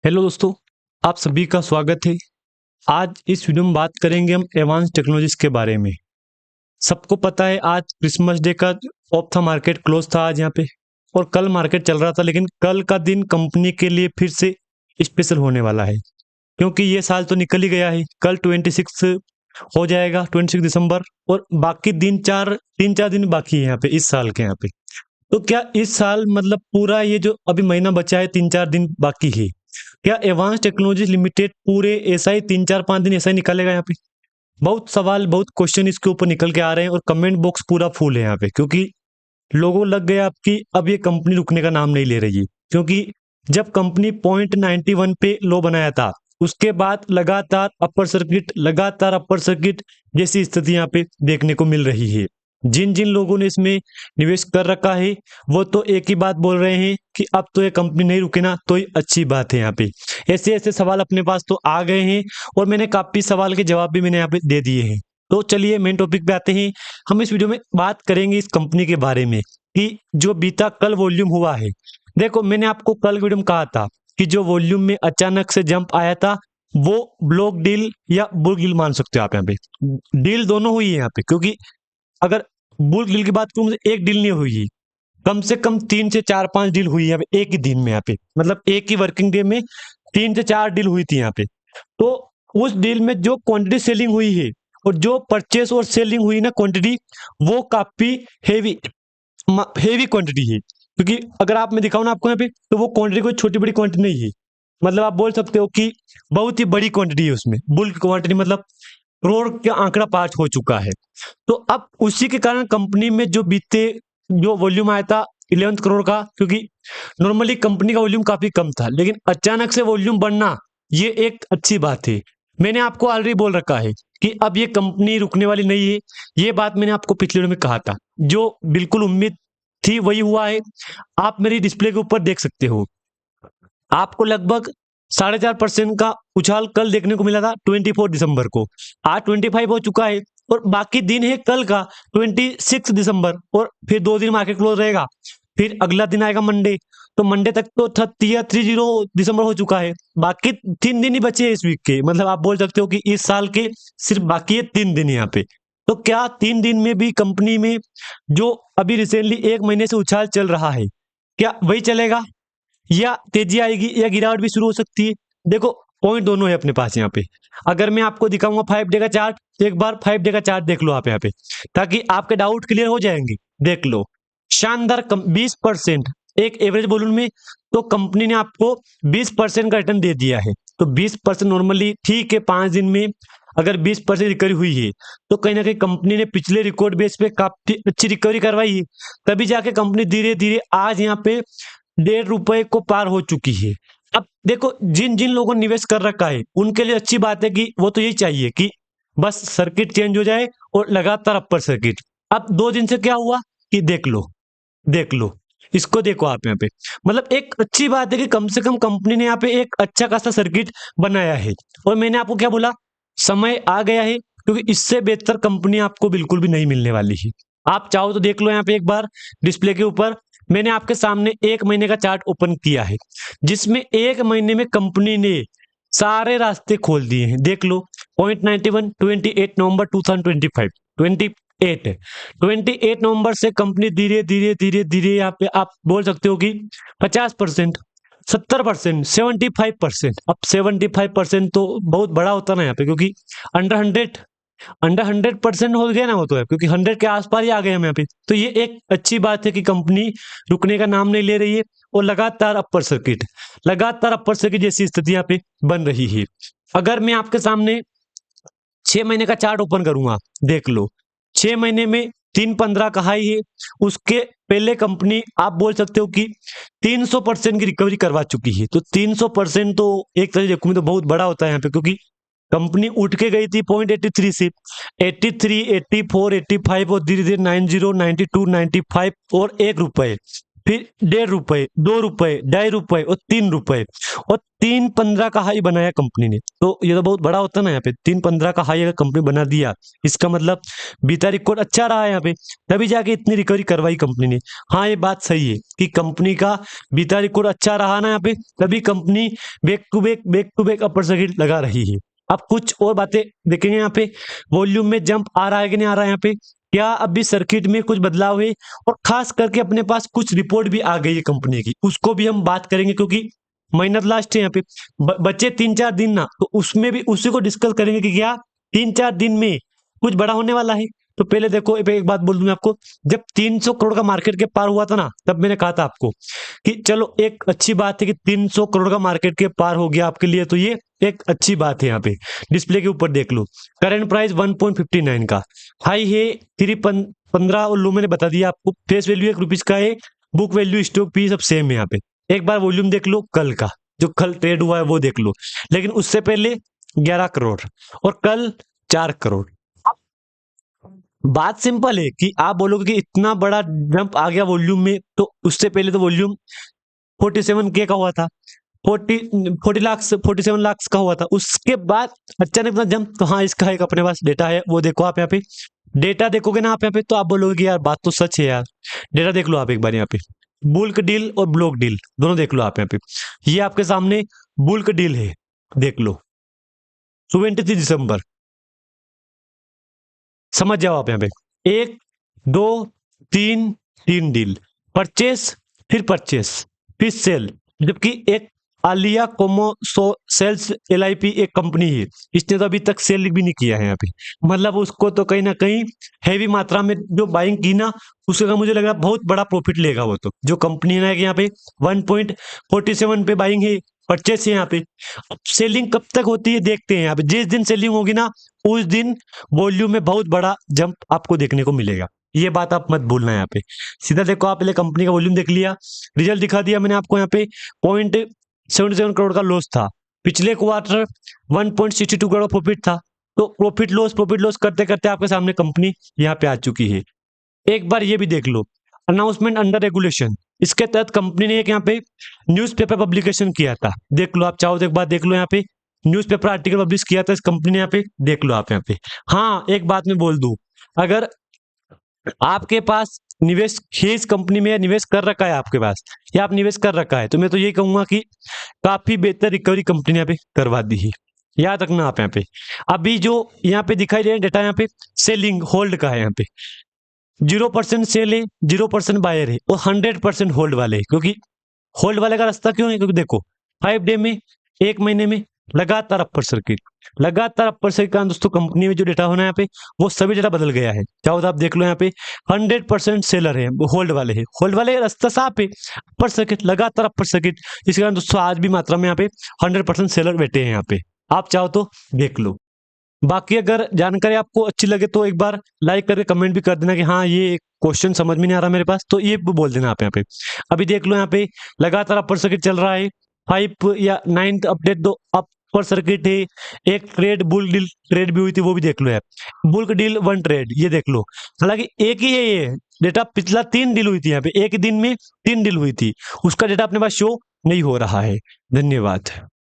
Hello दोस्तों, आप सभी का स्वागत है। आज इस वीडियो में बात करेंगे हम एडवांस टेक्नोलॉजीज के बारे में। सबको पता है आज क्रिसमस डे का ऑफ था, मार्केट क्लोज था आज यहाँ पे, और कल मार्केट चल रहा था। लेकिन कल का दिन कंपनी के लिए फिर से स्पेशल होने वाला है, क्योंकि ये साल तो निकल ही गया है। कल 26 हो जाएगा, 26 दिसंबर, और बाकी तीन चार दिन बाकी है यहाँ पे इस साल के यहाँ पे। तो क्या इस साल मतलब पूरा ये जो अभी महीना बचा है, 3 4 दिन बाकी है, क्या एडवांस टेक्नोलॉजीज लिमिटेड पूरे ऐसा ही 3 4 5 दिन ऐसा ही निकालेगा यहाँ पे? बहुत सवाल, बहुत क्वेश्चन इसके ऊपर निकल के आ रहे हैं, और कमेंट बॉक्स पूरा फुल है यहाँ पे, क्योंकि लोगों को लग गया आपकी अब ये कंपनी रुकने का नाम नहीं ले रही है। क्योंकि जब कंपनी पॉइंट 91 पे लो बनाया था, उसके बाद लगातार अपर सर्किट जैसी स्थिति यहाँ पे देखने को मिल रही है। जिन जिन लोगों ने इसमें निवेश कर रखा है, वो तो एक ही बात बोल रहे हैं कि अब तो ये कंपनी नहीं रुके ना तो ये अच्छी बात है। यहाँ पे ऐसे ऐसे सवाल अपने पास तो आ गए हैं, और मैंने काफी सवाल के जवाब भी मैंने यहाँ पे दे दिए हैं। तो चलिए मेन टॉपिक पे आते हैं। हम इस वीडियो में बात करेंगे इस कंपनी के बारे में कि जो बीता कल वॉल्यूम हुआ है। देखो, मैंने आपको कल वीडियो में कहा था कि जो वॉल्यूम में अचानक से जंप आया था, वो ब्लॉक डील या बुल डील मान सकते हो आप। यहाँ पे डील दोनों हुई है यहाँ पे, क्योंकि अगर बुल डील की बात करूं तो एक डील नहीं हुई है, कम से कम 3 से 4 5 डील हुई है यहाँ पे एक ही दिन में। यहाँ पे मतलब एक ही वर्किंग डे में 3 से 4 डील हुई थी यहाँ पे। तो उस डील में जो क्वांटिटी सेलिंग हुई है और जो परचेस और सेलिंग हुई ना क्वांटिटी, वो काफी हेवी हेवी क्वांटिटी है। क्योंकि अगर आप मैं दिखाऊं ना आपको यहाँ पे, तो वो क्वांटिटी कोई छोटी बड़ी क्वांटिटी नहीं है। मतलब आप बोल सकते हो कि बहुत ही बड़ी क्वांटिटी है उसमें, बुल्क क्वांटिटी, मतलब करोड़ का आंकड़ा पार हो चुका है। तो अब उसी के कारण कंपनी में जो वॉल्यूम आया था 11 करोड़ का, क्योंकि नॉर्मली कंपनी का वॉल्यूम काफी कम था, लेकिन अचानक से वॉल्यूम बढ़ना ये एक अच्छी बात है। मैंने आपको ऑलरेडी बोल रखा है कि अब ये कंपनी रुकने वाली नहीं है। ये बात मैंने आपको पिछले वीडियो में कहा था, जो बिल्कुल उम्मीद थी वही हुआ है। आप मेरी डिस्प्ले के ऊपर देख सकते हो, आपको लगभग 4.5% का उछाल कल देखने को मिला था 24 दिसंबर को। आज 25 हो चुका है, और बाकी दिन है कल का 26 दिसंबर, और फिर 2 दिन मार्केट क्लोज रहेगा। फिर अगला दिन आएगा मंडे, तो मंडे तक तो 30 दिसंबर हो चुका है। बाकी 3 दिन ही बचे हैं इस वीक के। मतलब आप बोल सकते हो कि इस साल के सिर्फ बाकी है 3 दिन यहाँ पे। तो क्या 3 दिन में भी कंपनी में जो अभी रिसेंटली 1 महीने से उछाल चल रहा है, क्या वही चलेगा, या तेजी आएगी, या गिरावट भी शुरू हो सकती है? देखो, पॉइंट दोनों है अपने पास यहाँ पे। अगर मैं आपको दिखाऊंगा 5 डे का चार्ट, तो एक बार 5 डे का चार्ट देख लो आप यहाँ पे, ताकि आपके डाउट क्लियर हो जाएंगे। देख लो, शानदार 20% एक एवरेज वॉल्यूम में, तो कंपनी ने आपको 20% का रिटर्न दे दिया है। तो 20% नॉर्मली ठीक है, 5 दिन में अगर 20% रिकवरी हुई है, तो कहीं ना कहीं कंपनी ने पिछले रिकॉर्ड बेस पे काफी अच्छी रिकवरी करवाई है। तभी जाके कंपनी धीरे धीरे आज यहाँ पे 1.5 रुपए को पार हो चुकी है। अब देखो, जिन जिन लोगों ने निवेश कर रखा है उनके लिए अच्छी बात है कि वो तो यही चाहिए कि बस सर्किट चेंज हो जाए और लगातार अपर सर्किट। अब 2 दिन से क्या हुआ कि देख लो इसको, देखो आप यहाँ पे। मतलब एक अच्छी बात है कि कम से कम कंपनी ने यहाँ पे एक अच्छा खासा सर्किट बनाया है। और मैंने आपको क्या बोला, समय आ गया है, क्योंकि इससे बेहतर कंपनी आपको बिल्कुल भी नहीं मिलने वाली है। आप चाहो तो देख लो यहाँ पे एक बार डिस्प्ले के ऊपर, मैंने आपके सामने 1 महीने का चार्ट ओपन किया है, जिसमें 1 महीने में कंपनी ने सारे रास्ते खोल दिए हैं। देख लो, पॉइंट 91 28 नवंबर 2025, 28 नवंबर से कंपनी धीरे धीरे धीरे धीरे यहाँ पे आप बोल सकते हो कि 50%, 70%, 75%। अब 75% तो बहुत बड़ा होता ना यहाँ पे, क्योंकि अंडर 100% हो गया ना वो तो है, क्योंकि 100 के आसपास ही आ गए हम यहाँ पे। तो ये एक अच्छी बात है कि कंपनी रुकने का नाम नहीं ले रही है, और लगातार अपर सर्किट जैसी स्थिति यहाँ पे बन रही है। अगर मैं आपके सामने 6 महीने का चार्ट ओपन करूंगा, देख लो, 6 महीने में 315 का हाई है। उसके पहले कंपनी आप बोल सकते हो कि 300% की रिकवरी करवा चुकी है। तो 300% तो एक तरह से देखूं तो बहुत बड़ा होता है यहाँ पे, क्योंकि कंपनी उठ के गई थी पॉइंट 83 से 83, 84, 85, और धीरे धीरे 90, 92, 95 और 1 रुपए। फिर 1.5 रुपए, 2 रुपए, 2.5 रुपए और 3 रुपए, और 3.15 का हाई बनाया कंपनी ने। तो ये तो बहुत बड़ा होता है ना, यहाँ पे 3.15 का हाई अगर कंपनी बना दिया, इसका मतलब बीता रिकॉर्ड अच्छा रहा है यहाँ पे, तभी जाके इतनी रिकवरी करवाई कंपनी ने। हाँ, ये बात सही है कि कंपनी का बीता रिकॉर्ड अच्छा रहा ना यहाँ पे, तभी company back to back upper circuit लगा रही है। अब कुछ और बातें देखेंगे यहाँ पे, वॉल्यूम में जंप आ रहा है कि नहीं आ रहा है यहाँ पे, क्या अभी सर्किट में कुछ बदलाव है, और खास करके अपने पास कुछ रिपोर्ट भी आ गई है कंपनी की, उसको भी हम बात करेंगे, क्योंकि महीना लास्ट है यहाँ पे, बचे 3-4 दिन ना, तो उसमें भी उसी को डिस्कस करेंगे कि क्या 3-4 दिन में कुछ बड़ा होने वाला है। तो पहले देखो, एक बात बोल दूं मैं आपको, जब 300 करोड़ का मार्केट के पार हुआ था ना, तब मैंने कहा था आपको कि चलो एक अच्छी बात है कि 300 करोड़ का मार्केट के पार हो गया आपके लिए, तो ये एक अच्छी बात है। यहाँ पे डिस्प्ले के ऊपर देख लो, करंट प्राइस 1.59 का, हाई है 3.15, और लो मैंने बता दिया आपको, फेस वैल्यू ₹1 का है, बुक वैल्यू स्टॉक पी सब सेम है यहाँ पे। एक बार वॉल्यूम देख लो कल का, जो कल ट्रेड हुआ है वो देख लो, लेकिन उससे पहले 11 करोड़ और कल 4 करोड़। बात सिंपल है कि आप बोलोगे कि इतना बड़ा जंप आ गया वॉल्यूम में, तो उससे पहले तो वॉल्यूम 47K का हुआ था, 47 लाख का हुआ था, उसके बाद अचानक इतना जंप। तो हाँ, इसका एक अपने पास डेटा है, वो देखो आप यहाँ पे, डेटा देखोगे ना आप यहाँ पे, तो आप बोलोगे कि यार बात तो सच है यार। डेटा देख लो आप एक बार यहाँ पे, बुल्क डील और ब्लॉक डील दोनों देख लो आप यहाँ पे, ये आपके सामने बुल्क डील है, देख लो 23 दिसंबर, समझ जाओ आप यहाँ पे, 1 2 3 3 डील, परचेस, फिर परचेस, फिर सेल, जबकि एक आलिया कोमो सेल्स LIP एक कंपनी है, इसने तो अभी तक सेल भी नहीं किया है यहाँ पे, मतलब उसको तो कहीं ना कहीं हैवी मात्रा में जो बाइंग की ना, उसका मुझे लग रहा है बहुत बड़ा प्रॉफिट लेगा वो, तो जो कंपनी है ना कि यहाँ पे 1.47 पे बाइंग है, परचेस है यहाँ पे। अब सेलिंग कब तक होती है देखते हैं यहाँ पे, जिस दिन सेलिंग होगी ना, उस दिन वॉल्यूम में बहुत बड़ा जंप आपको देखने को मिलेगा, ये बात आप मत भूलना यहाँ पे। सीधा देखो, आप पहले कंपनी का वॉल्यूम देख लिया, रिजल्ट दिखा दिया मैंने आपको यहाँ पे, 0.77 करोड़ का लॉस था, पिछले क्वार्टर 1.62 करोड़ प्रॉफिट था, तो प्रॉफिट लॉस करते करते आपके सामने कंपनी यहाँ पे आ चुकी है। एक बार ये भी देख लो, अनाउंसमेंट अंडर रेगुलेशन, इसके तहत कंपनी ने एक यहाँ पे न्यूज़पेपर पब्लिकेशन किया था, देख लो आप चाहो तो एक बार देख लो, यहाँ पे न्यूज़पेपर आर्टिकल पब्लिश किया था इस कंपनी ने, यहाँ पे देख लो आप यहाँ पे। हाँ, एक बात मैं बोल दूं, अगर आपके पास निवेश है इस कंपनी में, निवेश कर रखा है आपके पास, या आप निवेश कर रखा है, तो मैं तो यही कहूंगा कि काफी बेहतर रिकवरी कंपनी ने यहाँ पे करवा दी है। याद रखना आप यहाँ पे, अभी जो यहाँ पे दिखाई दे रहा है डेटा, यहाँ पे सेलिंग होल्ड का है, यहाँ पे 0% सेल है, 0% बायर है, और 100% होल्ड वाले है। क्योंकि होल्ड वाले का रास्ता क्यों है, क्योंकि देखो 5 डे में, एक महीने में लगातार अपर सर्किट, लगातार अपर सर्किट का दोस्तों कंपनी में जो डेटा होना है यहाँ पे, वो सभी डेटा बदल गया है। चाहो तो आप देख लो यहाँ पे 100% सेलर है, होल्ड वाले है, होल्ड वाले रास्ता साफ है, अपर सर्किट लगातार अपर सर्किट, इस कारण दोस्तों आज भी मात्रा में यहाँ पे 100% सेलर बैठे हैं यहाँ पे, आप चाहो तो देख लो। बाकी अगर जानकारी आपको अच्छी लगे तो एक बार लाइक करके कमेंट भी कर देना कि हाँ ये क्वेश्चन समझ में नहीं आ रहा मेरे पास, तो ये बोल देना आप यहाँ पे। अभी देख लो यहाँ पे लगातार अपर सर्किट चल रहा है, 5 या 9th अपडेट दो अपर सर्किट है, एक ट्रेड बुल डील ट्रेड भी हुई थी, वो भी देख लो यार, बुल्क डील 1 ट्रेड, ये देख लो। हालांकि एक ही है ये डेटा, पिछला 3 डील हुई थी यहाँ पे, एक ही दिन में 3 डील हुई थी, उसका डेटा अपने पास शो नहीं हो रहा है। धन्यवाद।